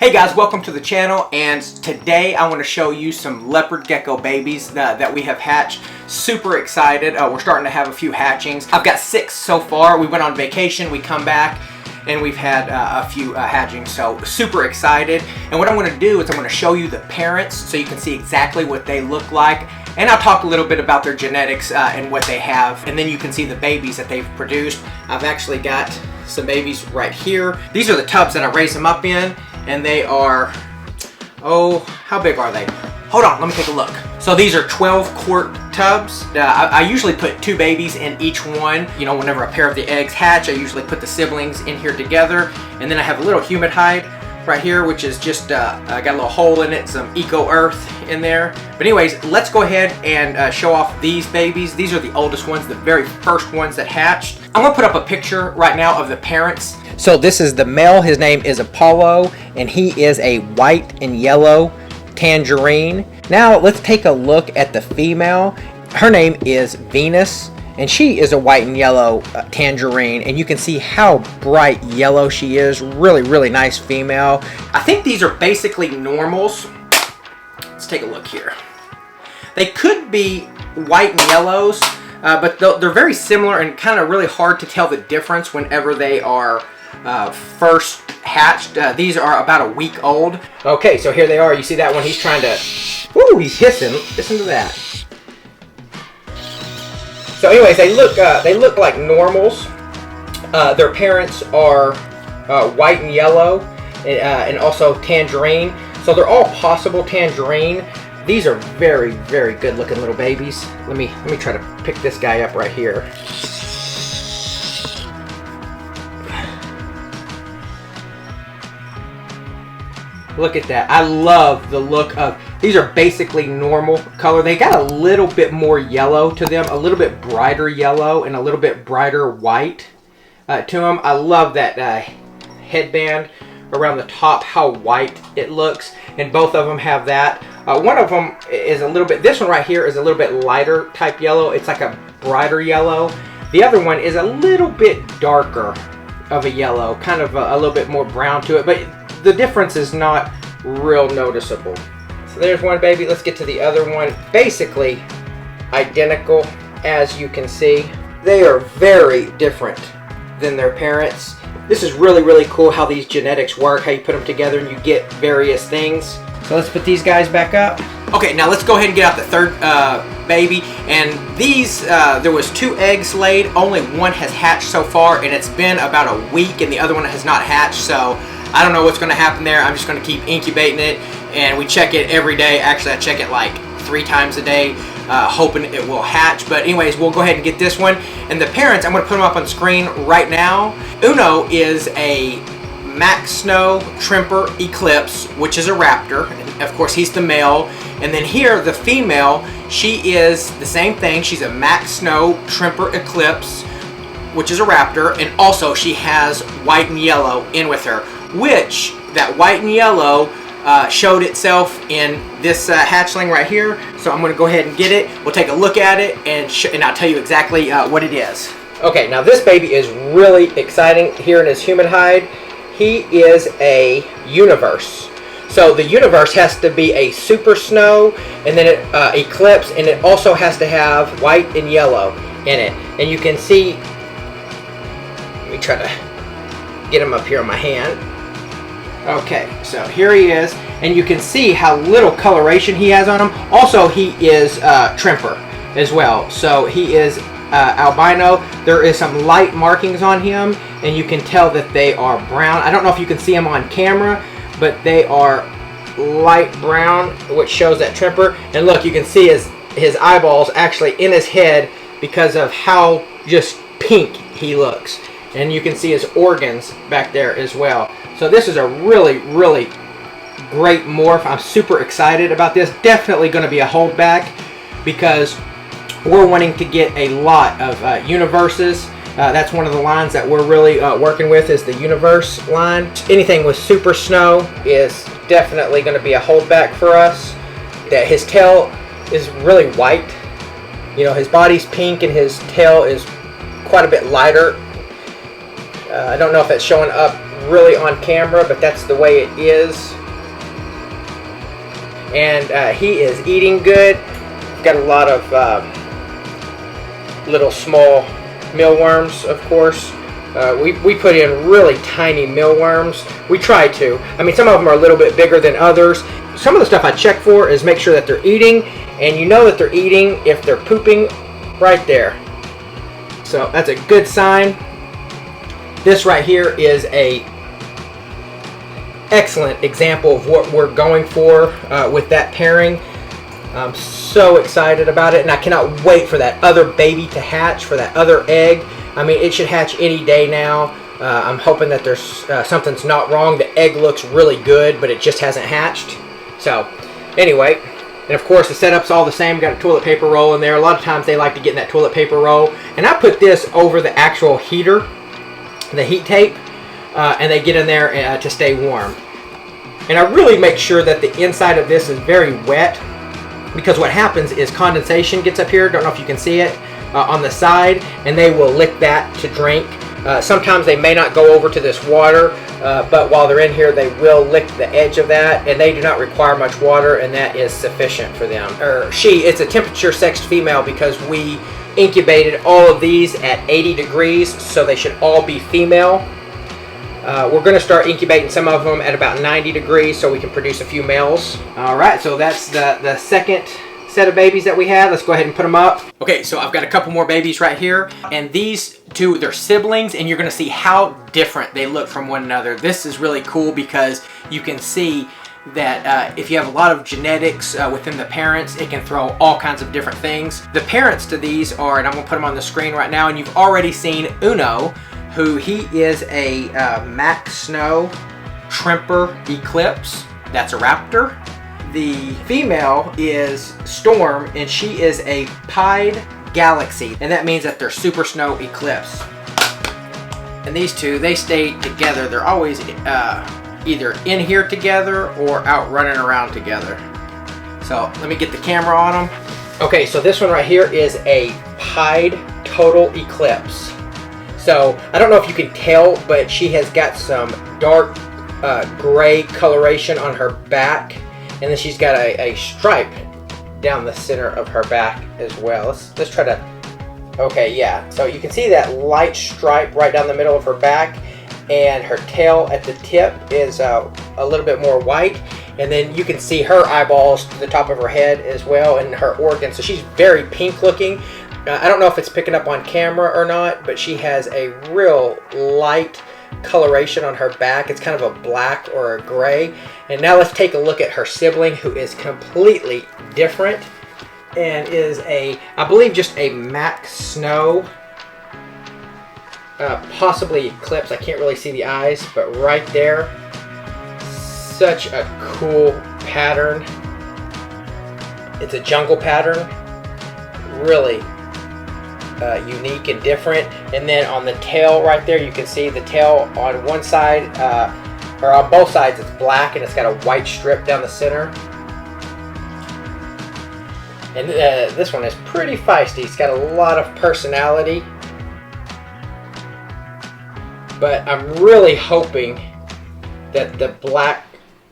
Hey guys, welcome to the channel, and today I want to show you some leopard gecko babies that we have hatched. Super excited. We're starting to have a few hatchings. I've got 6 so far. We went on vacation, we come back, and we've had a few hatchings, so super excited. And what I'm going to do is I'm going to show you the parents so you can see exactly what they look like, and I'll talk a little bit about their genetics and what they have, and then you can see the babies that they've produced. I've actually got some babies right here. These are the tubs that I raised them up in, and they are, oh, how big are they? Hold on, let me take a look. So these are 12 quart tubs. I usually put 2 babies in each one. You know, whenever a pair of the eggs hatch, I usually put the siblings in here together. And then I have a little humid hide right here, which is just, got a little hole in it, some eco earth in there. But anyways, let's go ahead and show off these babies. These are the oldest ones, the very first ones that hatched. I'm gonna put up a picture right now of the parents. So this is the male, his name is Apollo, and he is a white and yellow Tangerine. Now let's take a look at the female. Her name is Venus, and she is a white and yellow Tangerine, and you can see how bright yellow she is. Really nice female. I think these are basically normals. Let's take a look here. They could be white and yellows, but they're very similar and kind of really hard to tell the difference whenever they are first hatched. These are about a week old. Okay, so here they are. You see that one? He's trying to, woo, he's hissing. Listen to that. So anyways, they look like normals. Their parents are white and yellow, and also Tangerine. So they're all possible Tangerine. These are very good looking little babies. Let me try to pick this guy up right here. Look at that. I love the look of, these are basically normal color. They got a little bit more yellow to them, a little bit brighter yellow and a little bit brighter white to them. I love that headband around the top, how white it looks, and both of them have that. One of them is a little bit, this one right here is a little bit lighter type yellow. It's like a brighter yellow. The other one is a little bit darker of a yellow, kind of a little bit more brown to it, but the difference is not real noticeable. So there's one baby. Let's get to the other one. Basically identical, as you can see. They are very different than their parents. This is really cool how these genetics work, how you put them together and you get various things. So let's put these guys back up. Okay, now let's go ahead and get out the third baby. And these, there was 2 eggs laid. Only one has hatched so far, and it's been about a week, and the other one has not hatched. So I don't know what's going to happen there. I'm just going to keep incubating it, and we check it every day. Actually, I check it like 3 times a day, hoping it will hatch. But anyways, we'll go ahead and get this one. And the parents, I'm going to put them up on screen right now. Uno is a Mack Snow Tremper Eclipse, which is a raptor. And of course, he's the male. And then here, the female, she is the same thing. She's a Mack Snow Tremper Eclipse, which is a raptor. And also, she has white and yellow in with her, which that white and yellow showed itself in this hatchling right here. So I'm going to go ahead and get it. We'll take a look at it, and I'll tell you exactly what it is. Okay, now this baby is really exciting here in his human hide. He is a universe. So the universe has to be a super snow, and then it eclipse, and it also has to have white and yellow in it. And you can see, let me try to get him up here on my hand. Okay, so here he is, and you can see how little coloration he has on him. Also, he is Tremper as well. So he is albino. There is some light markings on him, and you can tell that they are brown. I don't know if you can see them on camera, but they are light brown, which shows that Tremper. And look, you can see his eyeballs actually in his head because of how just pink he looks. And you can see his organs back there as well. So this is a really great morph. I'm super excited about this. Definitely going to be a holdback because we're wanting to get a lot of universes. That's one of the lines that we're really working with, is the universe line. Anything with super snow is definitely going to be a holdback for us. That his tail is really white. You know, his body's pink and his tail is quite a bit lighter. I don't know if it's showing up really on camera, but that's the way it is. And he is eating good. Got a lot of little small mealworms, of course. We put in really tiny mealworms. We try to. I mean, some of them are a little bit bigger than others. Some of the stuff I check for is make sure that they're eating, and you know that they're eating if they're pooping right there. So that's a good sign. This right here is a excellent example of what we're going for with that pairing. I'm so excited about it, and I cannot wait for that other baby to hatch, for that other egg. I mean, it should hatch any day now. I'm hoping that there's something's not wrong. The egg looks really good, but it just hasn't hatched. So, anyway, and of course the setup's all the same. Got a toilet paper roll in there. A lot of times they like to get in that toilet paper roll, and I put this over the actual heater, the heat tape, and they get in there to stay warm. And I really make sure that the inside of this is very wet, because what happens is condensation gets up here. Don't know if you can see it on the side, and they will lick that to drink. Sometimes they may not go over to this water, but while they're in here, they will lick the edge of that, and they do not require much water, and that is sufficient for them. It's a temperature sexed female because we incubated all of these at 80 degrees, so they should all be female. We're going to start incubating some of them at about 90 degrees so we can produce a few males. All right, so that's the second set of babies that we had. Let's go ahead and put them up. Okay, so I've got a couple more babies right here, and these two, they're siblings, and you're going to see how different they look from one another. This is really cool because you can see that if you have a lot of genetics within the parents, it can throw all kinds of different things. The parents to these are, and I'm going to put them on the screen right now, and you've already seen Uno, who he is a Mack Snow Tremper Eclipse. That's a raptor. The female is Storm, and she is a Pied Galaxy, and that means that they're Super Snow Eclipse. And these two, they stay together. They're always either in here together or out running around together. So let me get the camera on them. Okay, so this one right here is a Pied Total Eclipse. So I don't know if you can tell, but she has got some dark gray coloration on her back, and then she's got a stripe down the center of her back as well. Let's try to, okay, yeah. So you can see that light stripe right down the middle of her back, and her tail at the tip is a little bit more white, and then you can see her eyeballs to the top of her head as well, and her organs. So she's very pink looking. I don't know if it's picking up on camera or not, but she has a real light coloration on her back. It's kind of a black or a gray. And now let's take a look at her sibling, who is completely different and is I believe just a Mack Snow, possibly Eclipse. I can't really see the eyes, but right there, such a cool pattern. It's a jungle pattern, really unique and different. And then on the tail right there, you can see the tail on one side, or on both sides, it's black, and it's got a white strip down the center. And this one is pretty feisty. It's got a lot of personality. But I'm really hoping that the black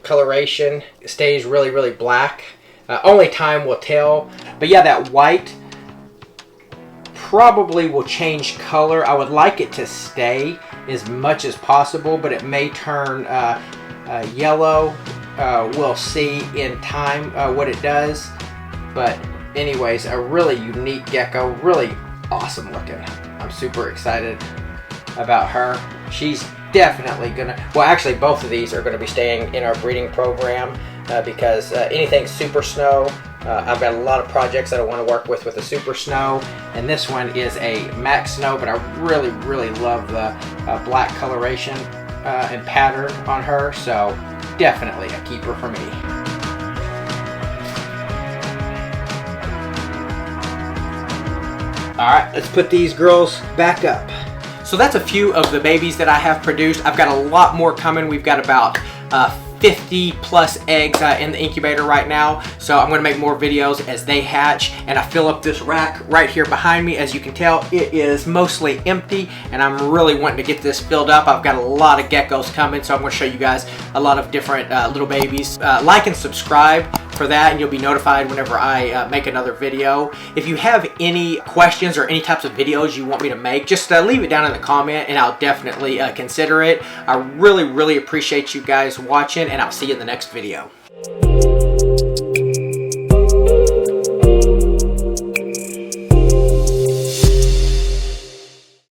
coloration stays really, really black. Only time will tell. But yeah, that white probably will change color. I would like it to stay as much as possible, but it may turn yellow. We'll see in time what it does. But anyways, a really unique gecko, really awesome looking. I'm super excited about her. She's definitely gonna, well, actually both of these are gonna be staying in our breeding program because anything Super Snow, I've got a lot of projects that I want to work with a Super Snow, and this one is a Mack Snow, but I really, really love the black coloration and pattern on her, so definitely a keeper for me. All right, let's put these girls back up. So that's a few of the babies that I have produced. I've got a lot more coming. We've got about 50 plus eggs in the incubator right now, so I'm going to make more videos as they hatch. And I fill up this rack right here behind me. As you can tell, it is mostly empty, and I'm really wanting to get this filled up. I've got a lot of geckos coming, so I'm going to show you guys a lot of different little babies. Like and subscribe for that, and you'll be notified whenever I make another video. If you have any questions or any types of videos you want me to make, just leave it down in the comment and I'll definitely consider it. I really appreciate you guys watching, and I'll see you in the next video.